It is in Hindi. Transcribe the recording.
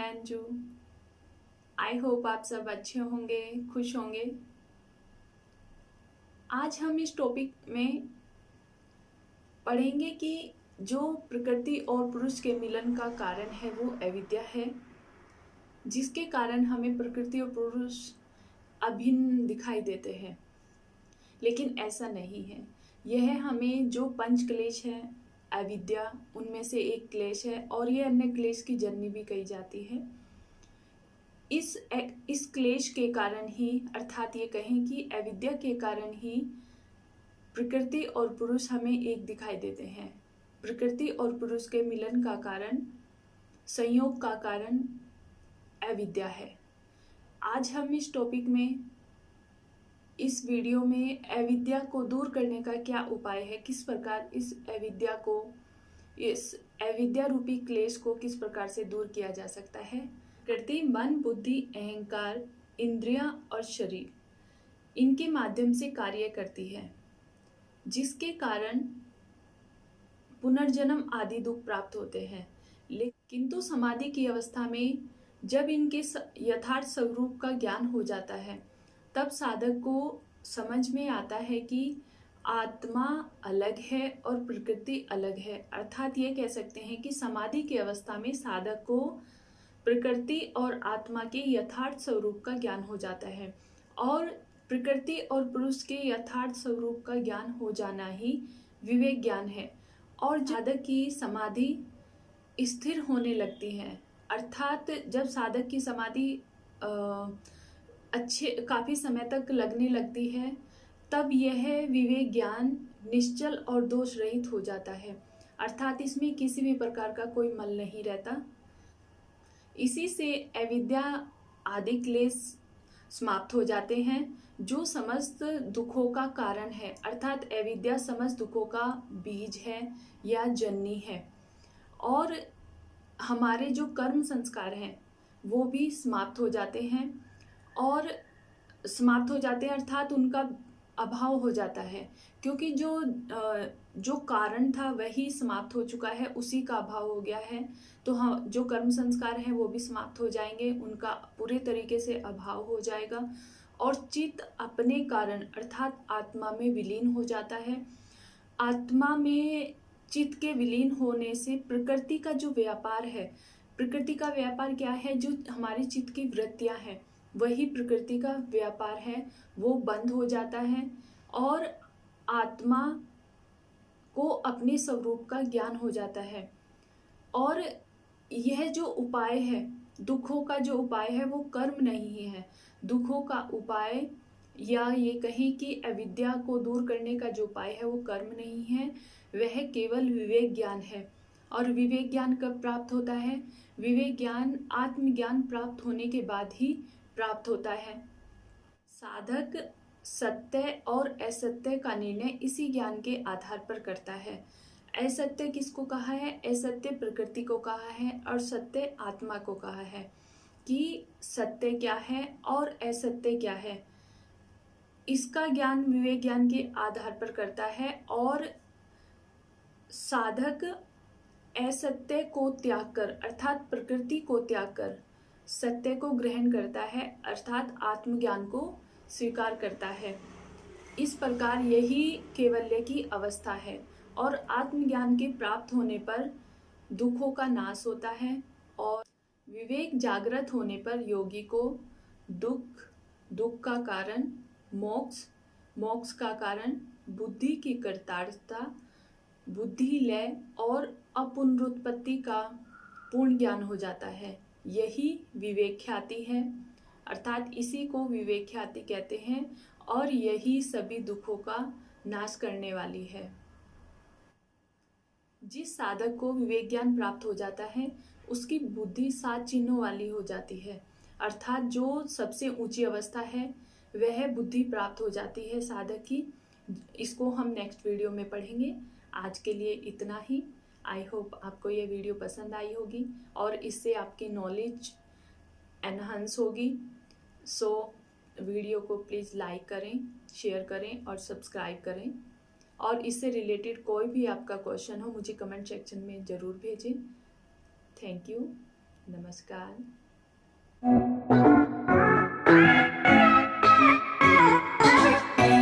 अंजू। आई होप आप सब अच्छे होंगे, खुश होंगे। आज हम इस टॉपिक में पढ़ेंगे कि जो प्रकृति और पुरुष के मिलन का कारण है वो अविद्या है, जिसके कारण हमें प्रकृति और पुरुष अभिन्न दिखाई देते हैं। लेकिन ऐसा नहीं है। यह हमें जो पंच क्लेश है अविद्या, उनमें से एक क्लेश है और ये अन्य क्लेश की जननी भी कही जाती है। इस क्लेश के कारण ही, अर्थात ये कहें कि अविद्या के कारण ही प्रकृति और पुरुष हमें एक दिखाई देते हैं। प्रकृति और पुरुष के मिलन का कारण, संयोग का कारण अविद्या है। आज हम इस टॉपिक में, इस वीडियो में अविद्या को दूर करने का क्या उपाय है, किस प्रकार इस अविद्या रूपी क्लेश को किस प्रकार से दूर किया जा सकता है। प्रकृति मन, बुद्धि, अहंकार, इंद्रियां और शरीर, इनके माध्यम से कार्य करती है, जिसके कारण पुनर्जन्म आदि दुख प्राप्त होते हैं। किंतु समाधि की अवस्था में जब इनके यथार्थ स्वरूप का ज्ञान हो जाता है, तब साधक को समझ में आता है कि आत्मा अलग है और प्रकृति अलग है। अर्थात ये कह सकते हैं कि समाधि की अवस्था में साधक को प्रकृति और आत्मा के यथार्थ स्वरूप का ज्ञान हो जाता है, और प्रकृति और पुरुष के यथार्थ स्वरूप का ज्ञान हो जाना ही विवेक ज्ञान है। और साधक की समाधि स्थिर होने लगती है, अर्थात जब साधक की समाधि काफी समय तक लगने लगती है, तब यह विवेक ज्ञान निश्चल और दोष रहित हो जाता है। अर्थात इसमें किसी भी प्रकार का कोई मल नहीं रहता। इसी से अविद्या आदि क्लेश समाप्त हो जाते हैं, जो समस्त दुखों का कारण है। अर्थात अविद्या समस्त दुखों का बीज है या जननी है। और हमारे जो कर्म संस्कार हैं वो भी समाप्त हो जाते हैं, और समाप्त हो जाते हैं अर्थात उनका अभाव हो जाता है, क्योंकि जो कारण था वही समाप्त हो चुका है, उसी का अभाव हो गया है। तो हाँ, जो कर्म संस्कार हैं वो भी समाप्त हो जाएंगे, उनका पूरे तरीके से अभाव हो जाएगा, और चित्त अपने कारण अर्थात आत्मा में विलीन हो जाता है। आत्मा में चित्त के विलीन होने से प्रकृति का जो व्यापार है, प्रकृति का व्यापार क्या है, जो हमारी चित्त की वृत्तियां हैं वही प्रकृति का व्यापार है, वो बंद हो जाता है, और आत्मा को अपने स्वरूप का ज्ञान हो जाता है। और यह जो उपाय है, दुखों का जो उपाय है वो कर्म नहीं है। दुखों का उपाय, या ये कहें कि अविद्या को दूर करने का जो उपाय है वो कर्म नहीं है, वह केवल विवेक ज्ञान है। और विवेक ज्ञान कब प्राप्त होता है? विवेक ज्ञान आत्मज्ञान प्राप्त होने के बाद ही प्राप्त होता है। साधक सत्य और असत्य का निर्णय इसी ज्ञान के आधार पर करता है। असत्य किसको कहा है? असत्य प्रकृति को कहा है, और सत्य आत्मा को कहा है। कि सत्य क्या है और असत्य क्या है, इसका ज्ञान विवेक ज्ञान के आधार पर करता है। और साधक असत्य को त्याग कर, अर्थात प्रकृति को त्याग कर सत्य को ग्रहण करता है, अर्थात आत्मज्ञान को स्वीकार करता है। इस प्रकार यही कैवल्य की अवस्था है, और आत्मज्ञान के प्राप्त होने पर दुखों का नाश होता है, और विवेक जागृत होने पर योगी को दुख का कारण मोक्ष, मोक्ष का कारण बुद्धि की कर्तार्थता, बुद्धि लय और अपुनरुत्पत्ति का पूर्ण ज्ञान हो जाता है। यही विवेक ख्याति है, अर्थात इसी को विवेक ख्याति कहते हैं, और यही सभी दुखों का नाश करने वाली है। जिस साधक को विवेक ज्ञान प्राप्त हो जाता है, उसकी बुद्धि 7 चिन्हों वाली हो जाती है, अर्थात जो सबसे ऊंची अवस्था है वह बुद्धि प्राप्त हो जाती है साधक की। इसको हम नेक्स्ट वीडियो में पढ़ेंगे। आज के लिए इतना ही। आई होप आपको ये वीडियो पसंद आई होगी और इससे आपकी नॉलेज एनहांस होगी। सो वीडियो को प्लीज़ लाइक करें, शेयर करें और सब्सक्राइब करें। और इससे रिलेटेड कोई भी आपका क्वेश्चन हो मुझे कमेंट सेक्शन में ज़रूर भेजें। Thank you. नमस्कार।